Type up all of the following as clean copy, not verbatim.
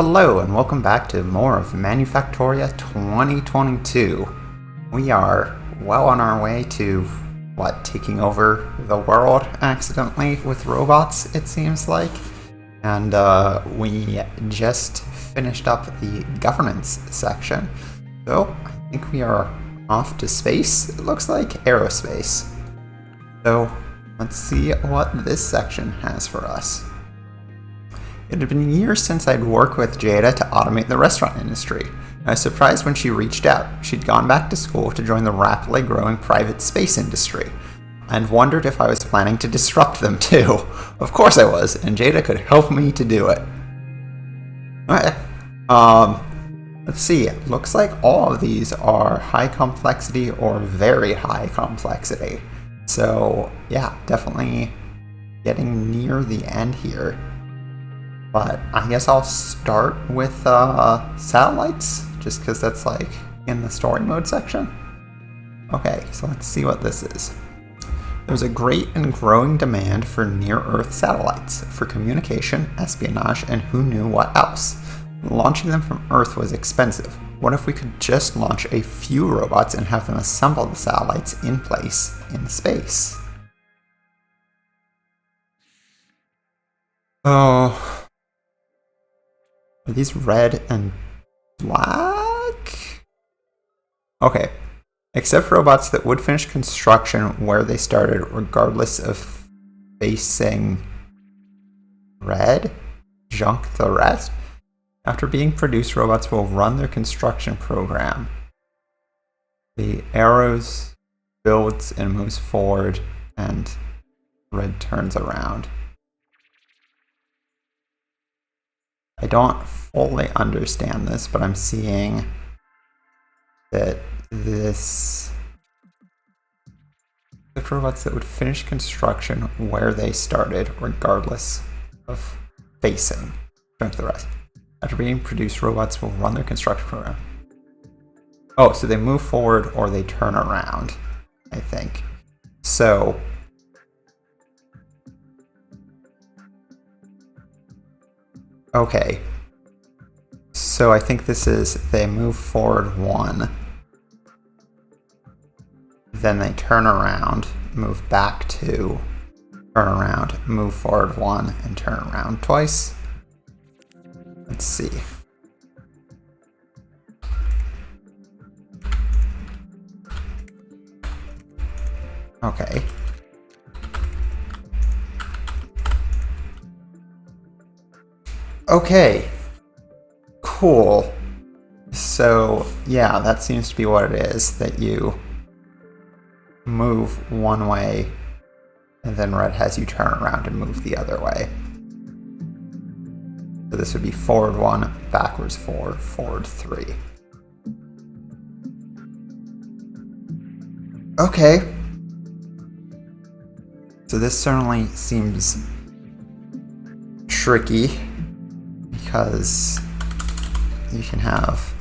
Hello and welcome back to more of Manufactoria 2022. We are well on our way to, taking over the world accidentally with robots, it seems like. And we just finished up the governance section. So I think we are off to space. It looks like aerospace. So let's see what this section has for us. It had been years since I'd worked with Jada to automate the restaurant industry. I was surprised when she reached out. She'd gone back to school to join the rapidly growing private space industry, and wondered if I was planning to disrupt them too. Of course I was, and Jada could help me to do it. Okay. Let's see. It looks like all of these are high complexity or very high complexity. So yeah, definitely getting near the end here. But I guess I'll start with satellites, just because that's like in the story mode section. Okay, so let's see what this is. There's a great and growing demand for near-Earth satellites for communication, espionage, and who knew what else. Launching them from Earth was expensive. What if we could just launch a few robots and have them assemble the satellites in place in space? Oh. Are these red and black? Okay. Except robots that would finish construction where they started, regardless of facing red, junk the rest. After being produced, robots will run their construction program. The arrows builds and moves forward, and red turns around. I don't fully understand this, but I'm seeing that the robots that would finish construction where they started, regardless of facing to the rest. After being produced, robots will run their construction program. Oh, so they move forward or they turn around, I think. So okay, so I think this is they move forward one, then they turn around, move back two, turn around, move forward one, and turn around twice. Let's see. Okay. Okay, cool. So yeah, that seems to be what it is, that you move one way and then red has you turn around and move the other way. So this would be forward one, backwards four, forward three. Okay. So this certainly seems tricky, because you can have,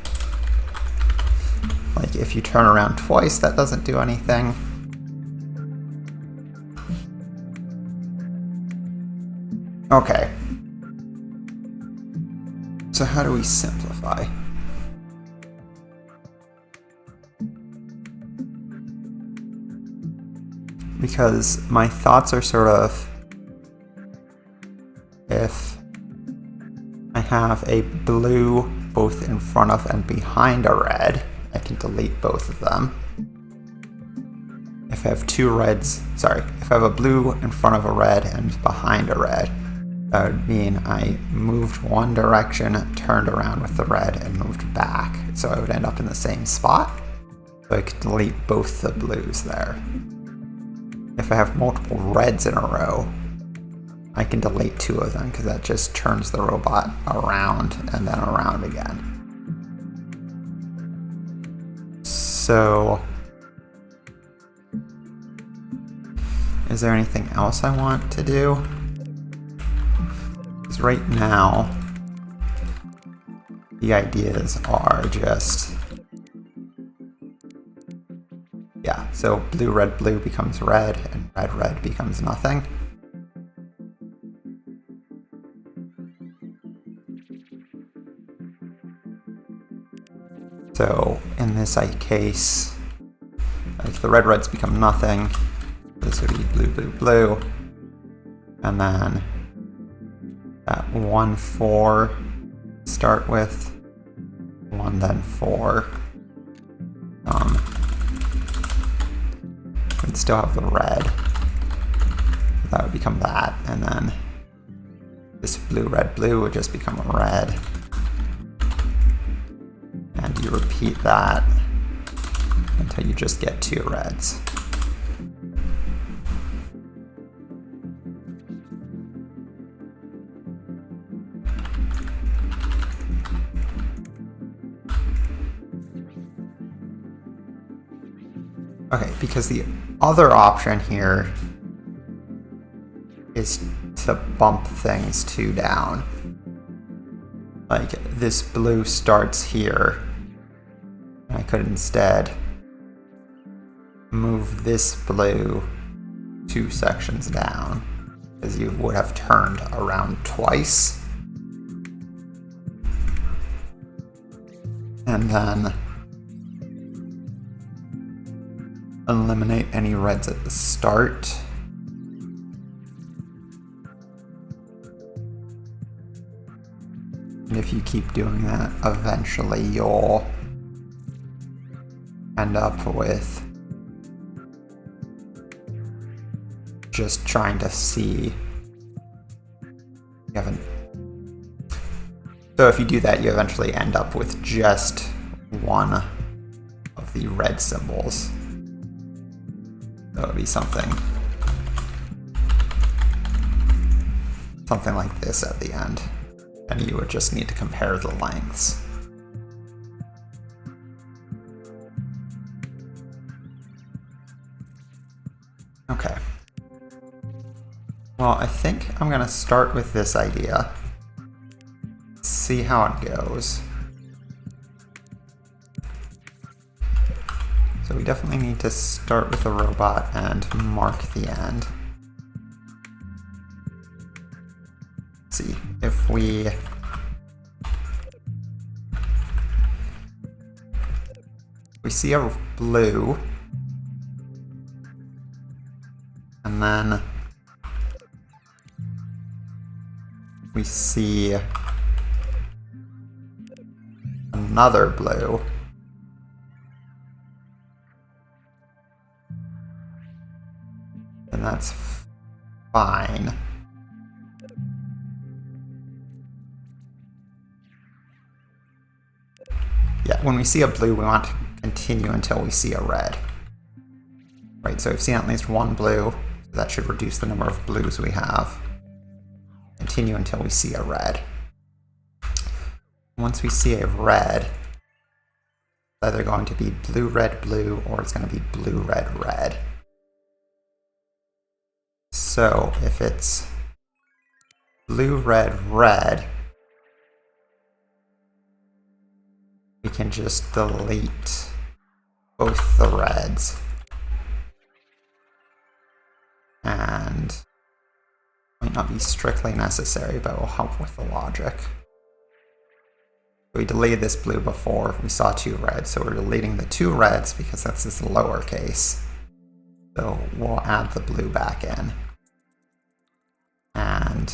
like, if you turn around twice, that doesn't do anything. Okay. So how do we simplify? Because my thoughts are sort of, if I have a blue both in front of and behind a red, I can delete both of them. If I have two reds, if I have a blue in front of a red and behind a red, that would mean I moved one direction, turned around with the red, and moved back. So I would end up in the same spot. So I could delete both the blues there. If I have multiple reds in a row, I can delete two of them, because that just turns the robot around and then around again. So is there anything else I want to do? Because right now, the ideas are just, yeah, so blue, red, blue becomes red, and red, red becomes nothing. So in this case, like the reds become nothing. This would be blue, blue, blue. And then that 1, 4 start with 1, then 4. We'd still have the red. That would become that, and then this blue, red, blue would just become a red. And you repeat that until you just get 2 reds. Okay, because the other option here is to bump things 2 down. Like this blue starts here. I could instead move this blue 2 sections down, because you would have turned around twice. And then eliminate any reds at the start. And if you keep doing that, eventually you'll end up with just trying to see. You haven't. So if you do that, you eventually end up with just one of the red symbols. That would be something like this at the end. And you would just need to compare the lengths. Okay. Well, I think I'm gonna start with this idea. See how it goes. So we definitely need to start with a robot and mark the end. Let's see if we see a blue, and then we see another blue. And that's fine. Yeah, when we see a blue, we want to continue until we see a red. Right, so we've seen at least one blue. So that should reduce the number of blues we have. Continue until we see a red. Once we see a red, it's either going to be blue, red, blue, or it's going to be blue, red, red. So if it's blue, red, red, we can just delete both the reds. And might not be strictly necessary, but will help with the logic. We deleted this blue before, we saw 2 reds, so we're deleting the 2 reds because that's this lowercase. So we'll add the blue back in. And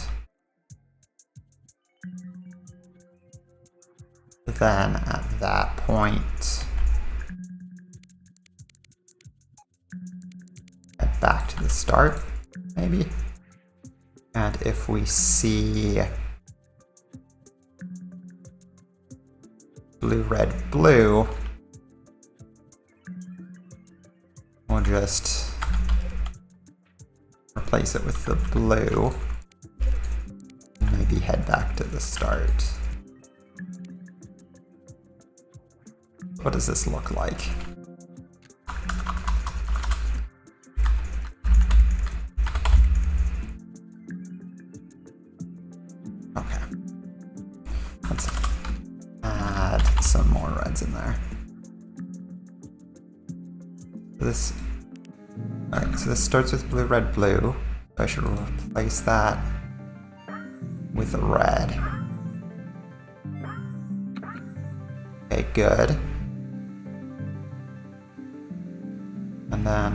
then at that point, get back to the start, maybe. And if we see blue, red, blue, we'll just replace it with the blue. And maybe head back to the start. What does this look like? Okay. Let's add some more reds in there. Alright, so this starts with blue, red, blue. I should replace that with a red. Okay, good. then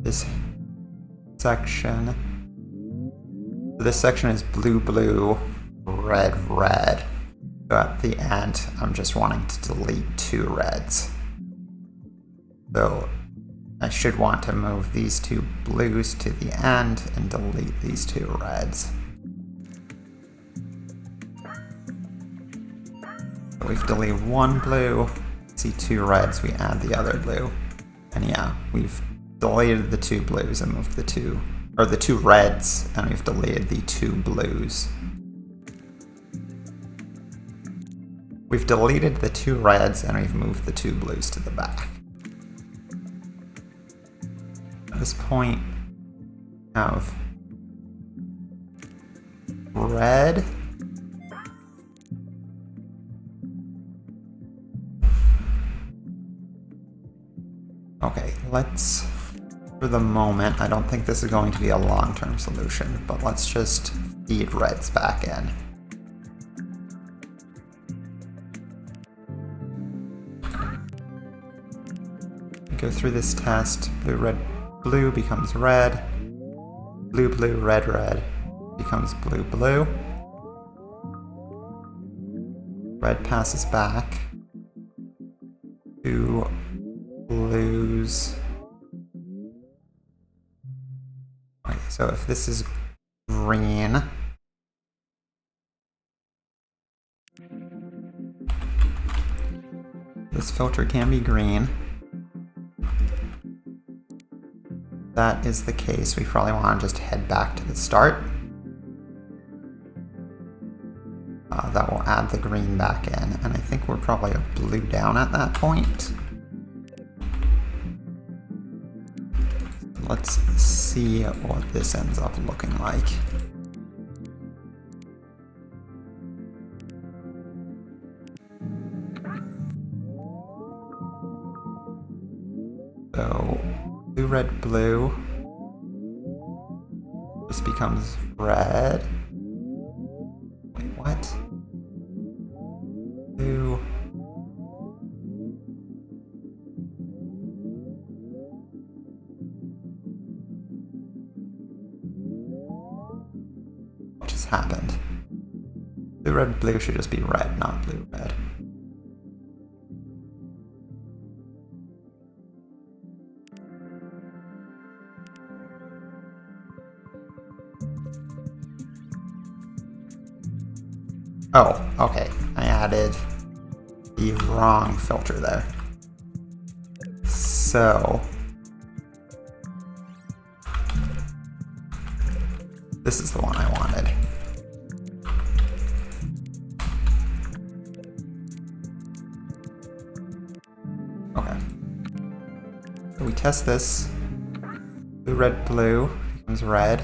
this section. This section is blue, blue, red, red. So at the end, I'm just wanting to delete 2 reds. So I should want to move these 2 blues to the end and delete these 2 reds. So we've deleted 1 blue, see 2 reds, we add the other blue. And yeah, we've deleted the 2 blues and moved the 2 reds, and we've deleted the 2 blues. We've deleted the 2 reds and we've moved the 2 blues to the back. At this point, we have red. Okay, let's, for the moment, I don't think this is going to be a long-term solution, but let's just feed reds back in. Go through this test. Blue, red, blue becomes red. Blue, blue, red, red becomes blue, blue. Red passes back. 2 blues. Okay, so if this is green, this filter can be green. If that is the case, we probably want to just head back to the start. That will add the green back in, and I think we're probably a blue down at that point. Let's see what this ends up looking like. So, blue, red, blue. This becomes red. Wait, what? Blue. What just happened? Blue, red, blue should just be red, not blue, red. Oh, okay. I added the wrong filter there. So this is the one I wanted. Okay. So we test this. Blue, red, blue becomes red.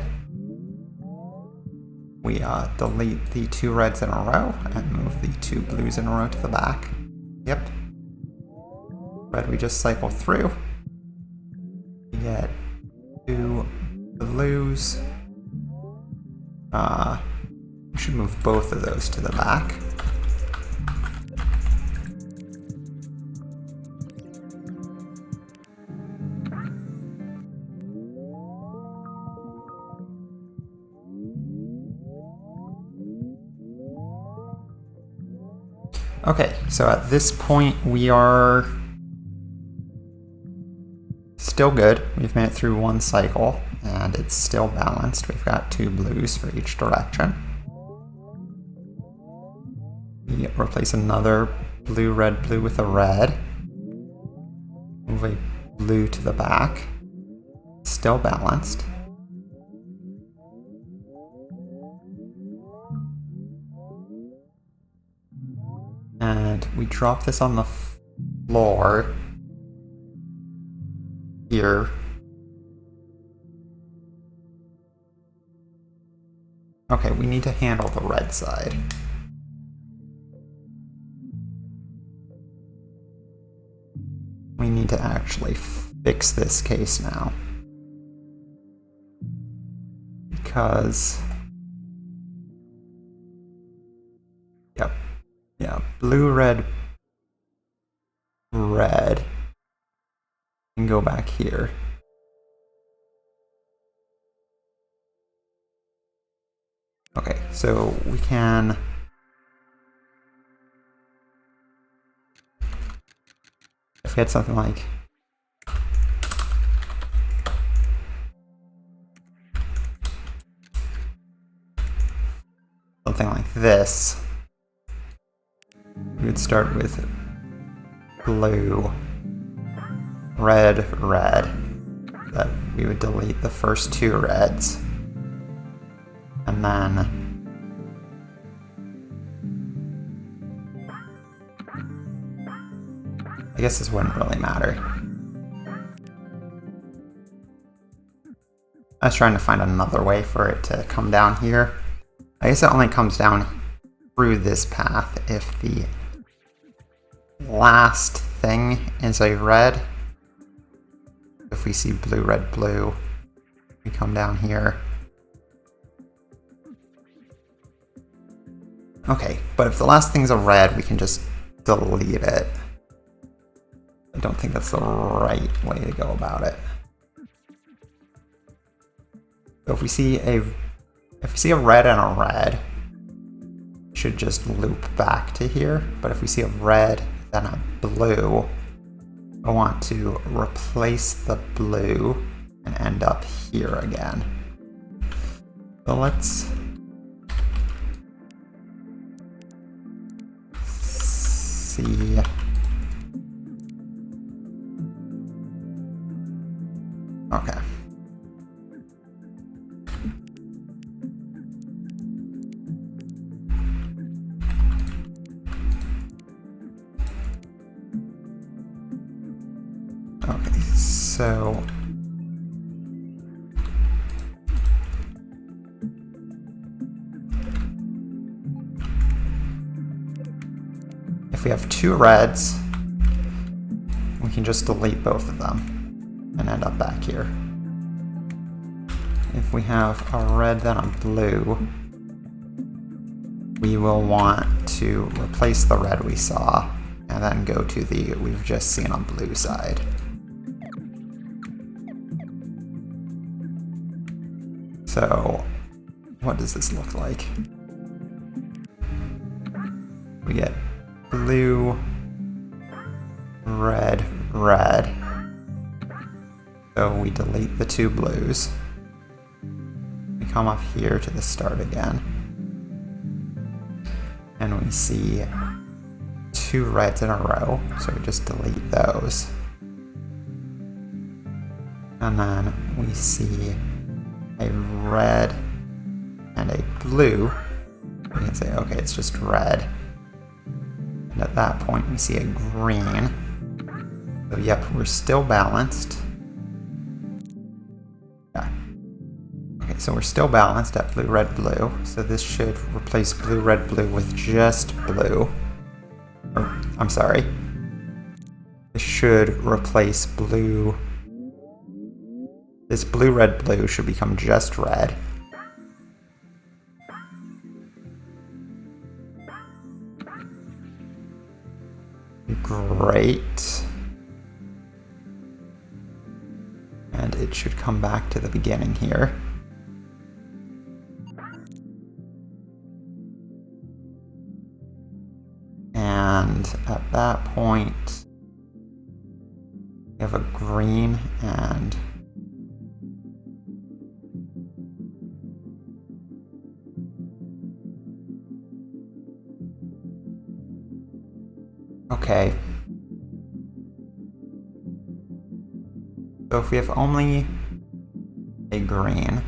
We delete the 2 reds in a row and move the 2 blues in a row to the back. Yep. Red we just cycle through. We get 2 blues. We should move both of those to the back. Okay, so at this point we are still good. We've made it through 1 cycle and it's still balanced. We've got 2 blues for each direction. We replace another blue, red, blue with a red. Move a blue to the back. Still balanced. And we drop this on the floor here. Okay, we need to handle the red side. We need to actually fix this case now. Because... Yep. Yeah, blue, red, go back here. Okay, so we can... If we had something like... something like this, we would start with blue, red, red. That we would delete the first two reds. And then I guess this wouldn't really matter. I was trying to find another way for it to come down here. I guess it only comes down through this path if the last thing is a red. If we see blue, red, blue, we come down here. Okay, but if the last thing's a red, we can just delete it. I don't think that's the right way to go about it. So if we see a red and a red, it should just loop back to here. But if we see a red, then a blue, I want to replace the blue and end up here again. So let's see. Okay. Okay, so if we have two reds, we can just delete both of them and end up back here. If we have a red then a blue, we will want to replace the red we saw and then go to the we've just seen on blue side. So what does this look like? We get blue, red, red. So we delete the two blues. We come up here to the start again. And we see two reds in a row, so we just delete those. And then we see a red and a blue. We can say, okay, it's just red. And at that point, we see a green. So yep, we're still balanced. Yeah. Okay, so we're still balanced at blue, red, blue. So this should replace blue, red, blue with just blue. Or, I'm sorry. This should replace blue. This blue, red, blue should become just red. Great. And it should come back to the beginning here. And at that point, we have a green and okay. So if we have only a green,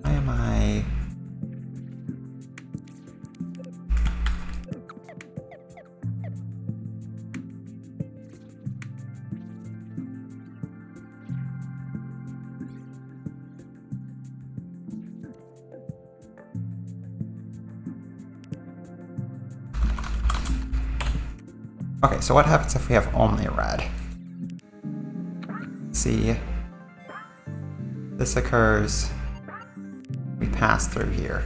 why am I? Okay, so what happens if we have only red? See, this occurs, we pass through here.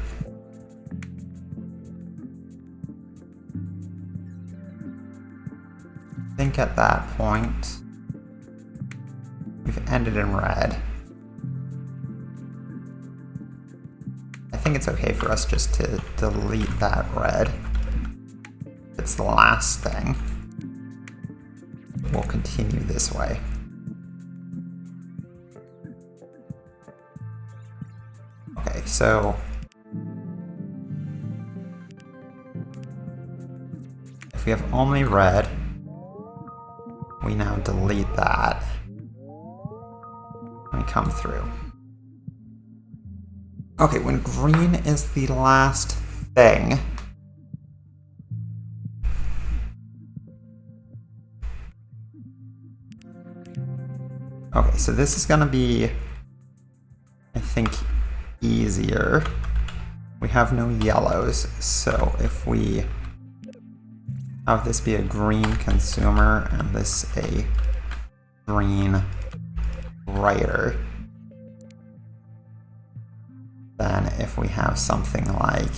I think at that point, we've ended in red. I think it's okay for us just to delete that red. It's the last thing. We'll continue this way. Okay, so if we have only red, we now delete that. We come through. Okay, when green is the last thing, okay, so this is gonna be, I think, easier. We have no yellows, so if we have this be a green consumer and this a green writer, then if we have something like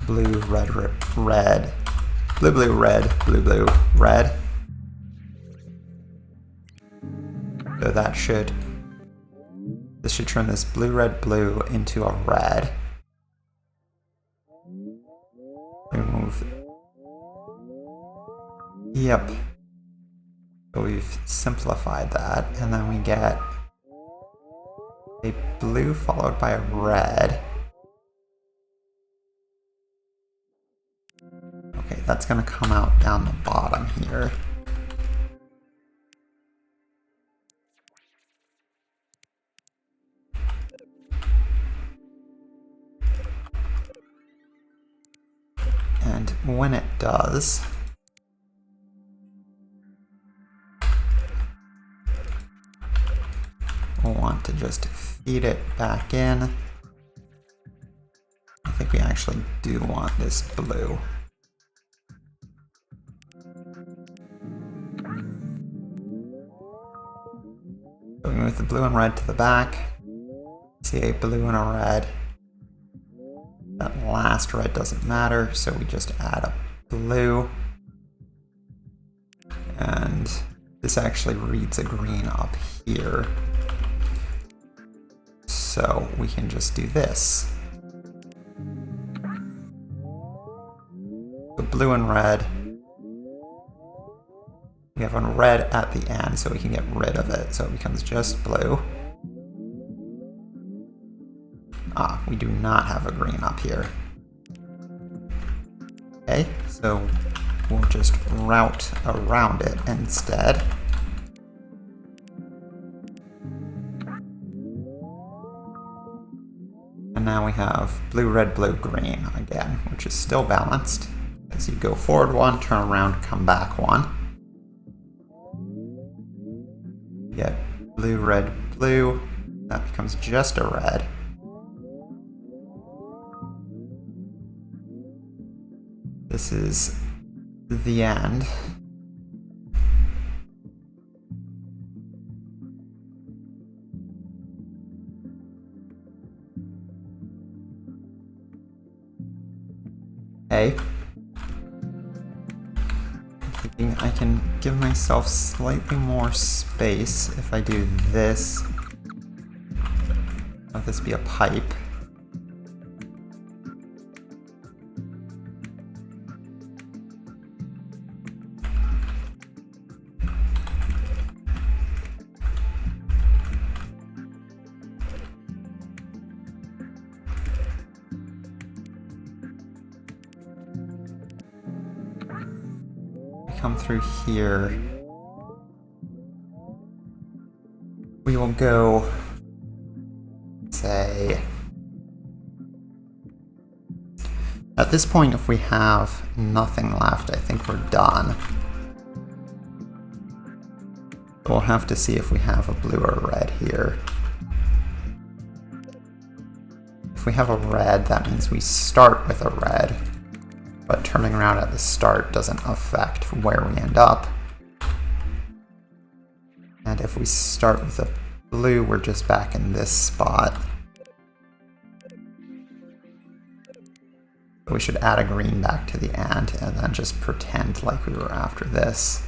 blue, red, red, blue, blue, red, blue, blue, red, so that should, this should turn this blue, red, blue into a red. Remove. Yep. So we've simplified that, and then we get a blue followed by a red. Okay, that's gonna come out down the bottom here. And when it does, we'll want to just feed it back in. I think we actually do want this blue. So we move the blue and red to the back. See a blue and a red. That last red doesn't matter, so we just add a blue. And this actually reads a green up here. So we can just do this. The blue and red. We have a red at the end, so we can get rid of it. So it becomes just blue. Ah, we do not have a green up here. Okay, so we'll just route around it instead. And now we have blue, red, blue, green again, which is still balanced. As you go forward one, turn around, come back one. Get blue, red, blue. That becomes just a red. This is the end. Okay. I'm thinking I can give myself slightly more space if I do this. Have this be a pipe. Come through here. We will go, say, at this point, if we have nothing left, I think we're done. We'll have to see if we have a blue or a red here. If we have a red, that means we start with a red, but turning around at the start doesn't affect where we end up. And if we start with a blue, we're just back in this spot. So we should add a green back to the end and then just pretend like we were after this.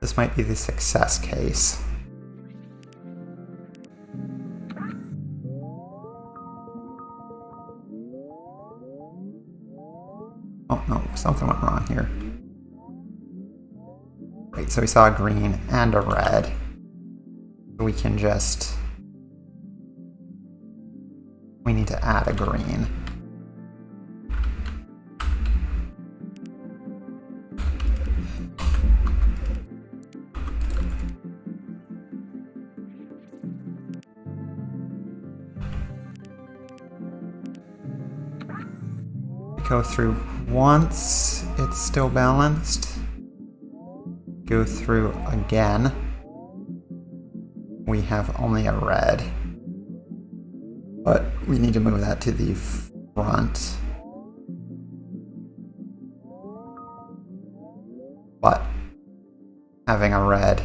This might be the success case. Oh no, something went wrong here. Wait, so we saw a green and a red. We can just... we need to add a green. Go through once, it's still balanced. Go through again. We have only a red. But we need to move that to the front. But having a red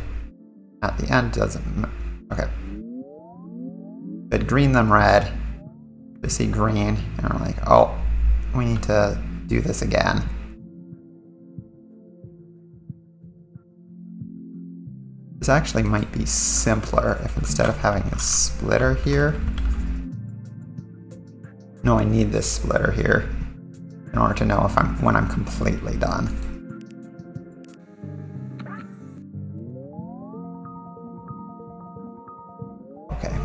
at the end doesn't... okay. But green then red. We see green, and we're like, oh, we need to do this again. This actually might be simpler if instead of having a splitter here... no, I need this splitter here in order to know if when I'm completely done. Okay.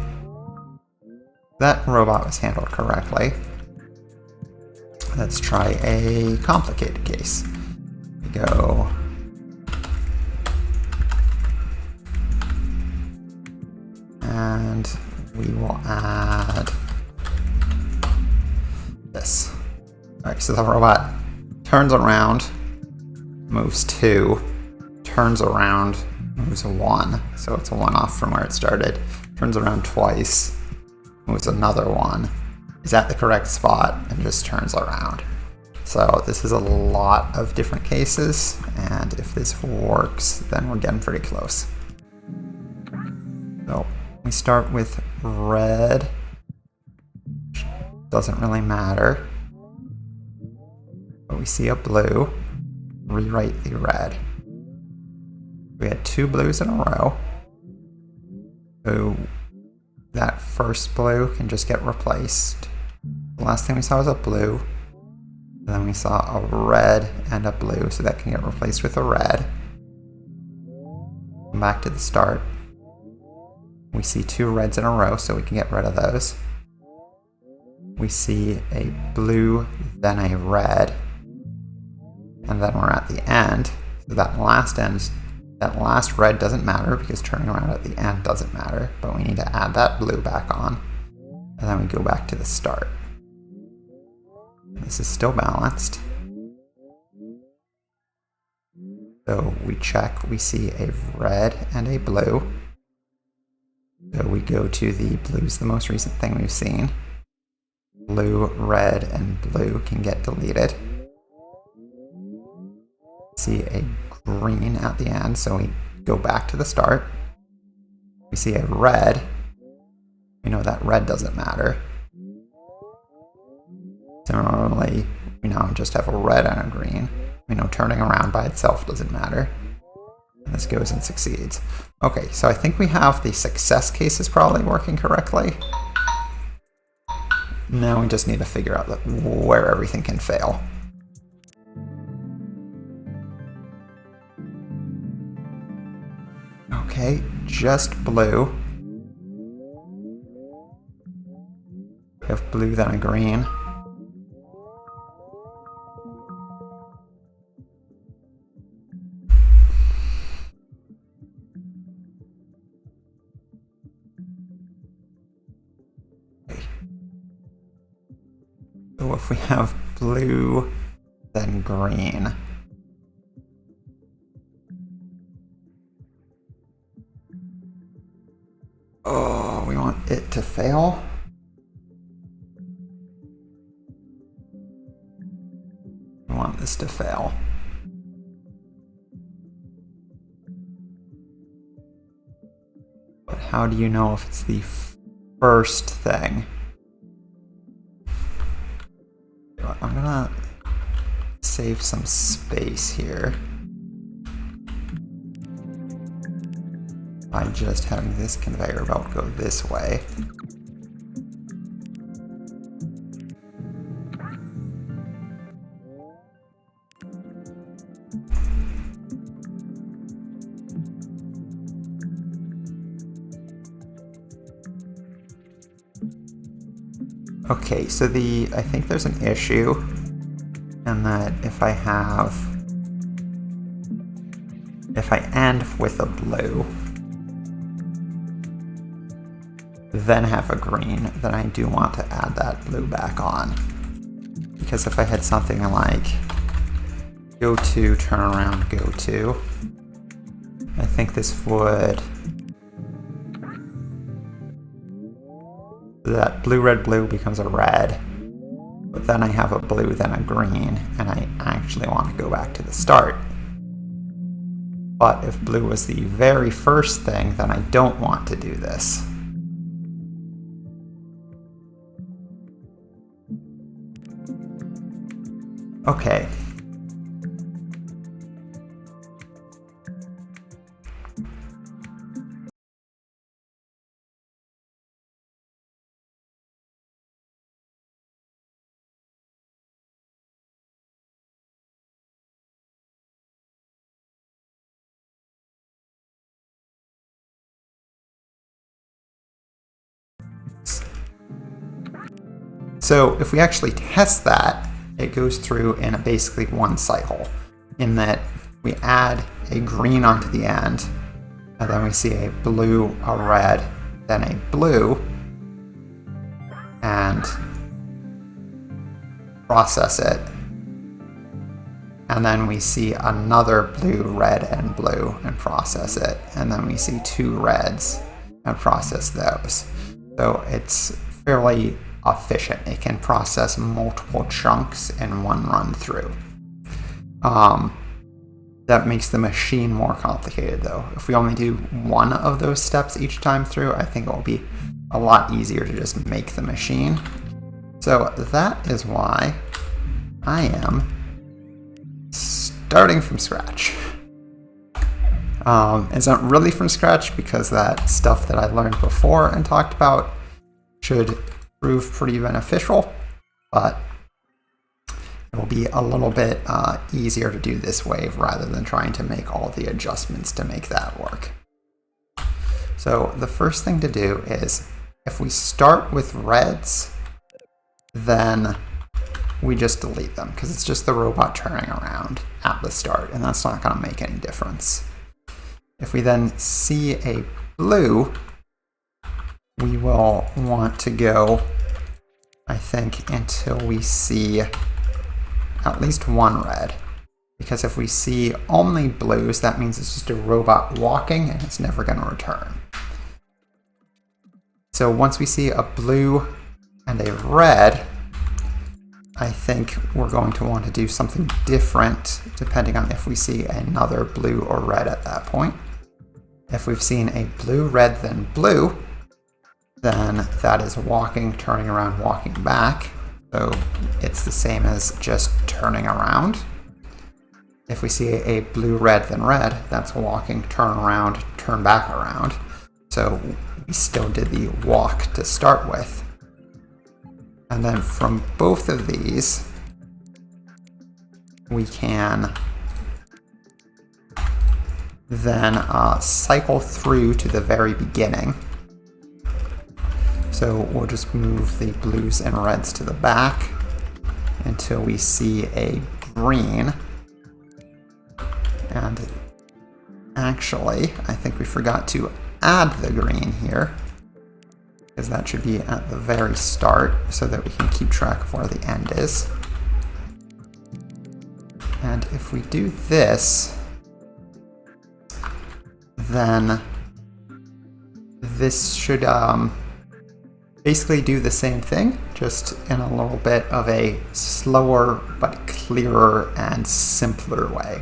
That robot was handled correctly. Let's try a complicated case. We go... and we will add this. Alright, so the robot turns around, moves 2, turns around, moves 1. So it's a 1 off from where it started. Turns around twice, moves another 1. Is at the correct spot and just turns around. So this is a lot of different cases, and if this works, then we're getting pretty close. So we start with red. Doesn't really matter. But we see a blue. Rewrite the red. We had 2 blues in a row. So that first blue can just get replaced. The last thing we saw was a blue. And then we saw a red and a blue, so that can get replaced with a red. Come back to the start. We see 2 reds in a row, so we can get rid of those. We see a blue, then a red, and then we're at the end. So that last red doesn't matter because turning around at the end doesn't matter, but we need to add that blue back on, and then we go back to the start. This is still balanced. So we check, we see a red and a blue. So we go to the blue's the most recent thing we've seen. Blue, red, and blue can get deleted. See a green at the end, so we go back to the start. We see a red. We know that red doesn't matter. Similarly, we now just have a red and a green. We know turning around by itself doesn't matter. And this goes and succeeds. Okay, so I think we have the success cases probably working correctly. Now we just need to figure out where everything can fail. Okay, just blue. We have blue, then a green. So if we have blue, then green. Oh, we want it to fail? We want this to fail. But how do you know if it's the first thing? I'm gonna save some space here by just having this conveyor belt go this way. Okay, so I think there's an issue in that if I end with a blue, then have a green, then I do want to add that blue back on. Because if I had something like go to, turn around, go to, I think this would... that blue, red, blue becomes a red, but then I have a blue, then a green, and I actually want to go back to the start. But if blue was the very first thing, then I don't want to do this. Okay. So if we actually test that, it goes through in basically one cycle, in that we add a green onto the end, and then we see a blue, a red, then a blue, and process it. And then we see another blue, red, and blue, and process it. And then we see two reds, and process those. So it's fairly efficient. It can process multiple chunks in one run through. That makes the machine more complicated though. If we only do one of those steps each time through, I think it will be a lot easier to just make the machine. So that is why I am starting from scratch. It's not really from scratch because that stuff that I learned before and talked about should prove pretty beneficial, but it will be a little bit easier to do this way rather than trying to make all the adjustments to make that work. So the first thing to do is, if we start with reds, then we just delete them because it's just the robot turning around at the start, and that's not going to make any difference. If we then see a blue, we will want to go, I think, until we see at least one red. Because if we see only blues, that means it's just a robot walking and it's never going to return. So once we see a blue and a red, I think we're going to want to do something different depending on if we see another blue or red at that point. If we've seen a blue, red, then blue, then that is walking, turning around, walking back. So it's the same as just turning around. If we see a blue, red, then red, that's walking, turn around, turn back around. So we still did the walk to start with. And then from both of these, we can then cycle through to the very beginning. So we'll just move the blues and reds to the back until we see a green. And actually, I think we forgot to add the green here, because that should be at the very start so that we can keep track of where the end is. And if we do this, then this should basically do the same thing, just in a little bit of a slower but clearer and simpler way.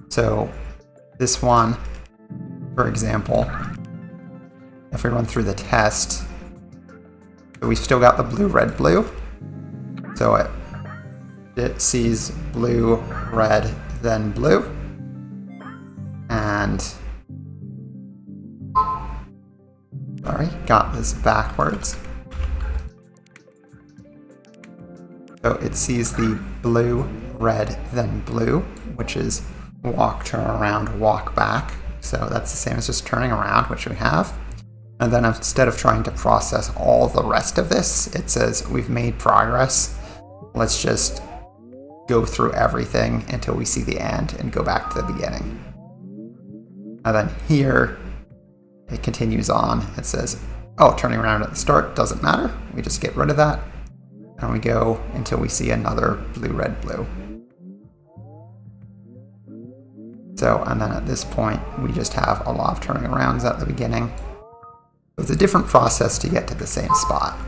So this one, for example, if we run through the test, so we've still got the blue, red, blue. So it sees blue, red, then blue. And, sorry, got this backwards. So it sees the blue, red, then blue, which is walk, turn around, walk back. So that's the same as just turning around, which we have. And then instead of trying to process all the rest of this, it says we've made progress. Let's just go through everything until we see the end and go back to the beginning. And then here, it continues on. It says, oh, turning around at the start doesn't matter. We just get rid of that. And we go until we see another blue, red, blue. So, and then at this point, we just have a lot of turning arounds at the beginning. It's a different process to get to the same spot.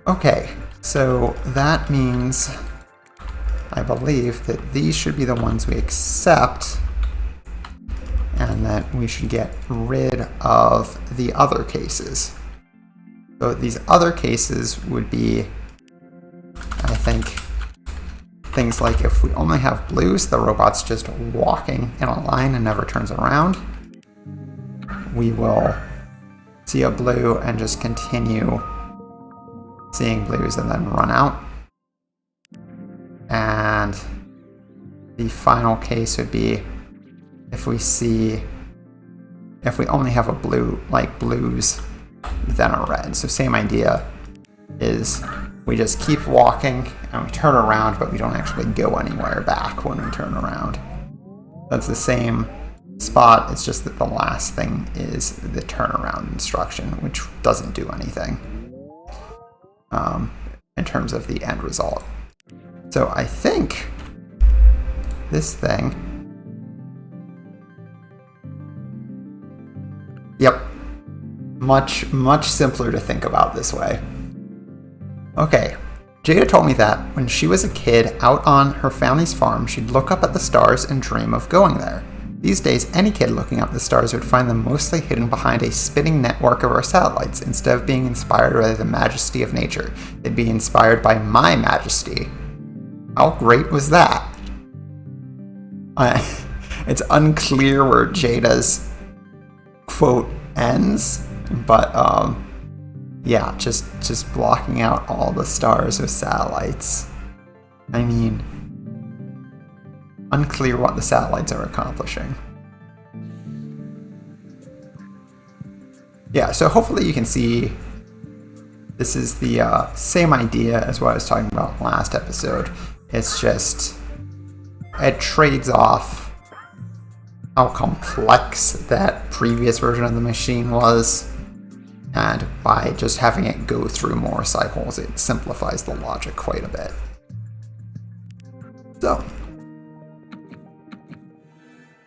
Okay, so that means, I believe, that these should be the ones we accept, and that we should get rid of the other cases. So these other cases would be, I think, things like if we only have blues, the robot's just walking in a line and never turns around. We will see a blue and just continue seeing blues and then run out. And the final case would be if we only have a blue, like blues, then a red. So same idea is we just keep walking and we turn around, but we don't actually go anywhere back when we turn around. That's the same spot, it's just that the last thing is the turnaround instruction, which doesn't do anything in terms of the end result. So I think this thing, yep, much simpler to think about this way. Okay, Jada told me that when she was a kid out on her family's farm, she'd look up at the stars and dream of going there. These days, any kid looking up at the stars would find them mostly hidden behind a spinning network of our satellites. Instead of being inspired by the majesty of nature, they'd be inspired by my majesty. How great was that? It's unclear where Jada's quote ends, but yeah, just blocking out all the stars with satellites. I mean, unclear what the satellites are accomplishing. Yeah, so hopefully you can see this is the same idea as what I was talking about last episode. It's just, it trades off how complex that previous version of the machine was, and by just having it go through more cycles, it simplifies the logic quite a bit. So,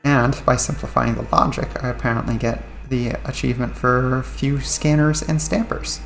and by simplifying the logic, I apparently get the achievement for few scanners and stampers.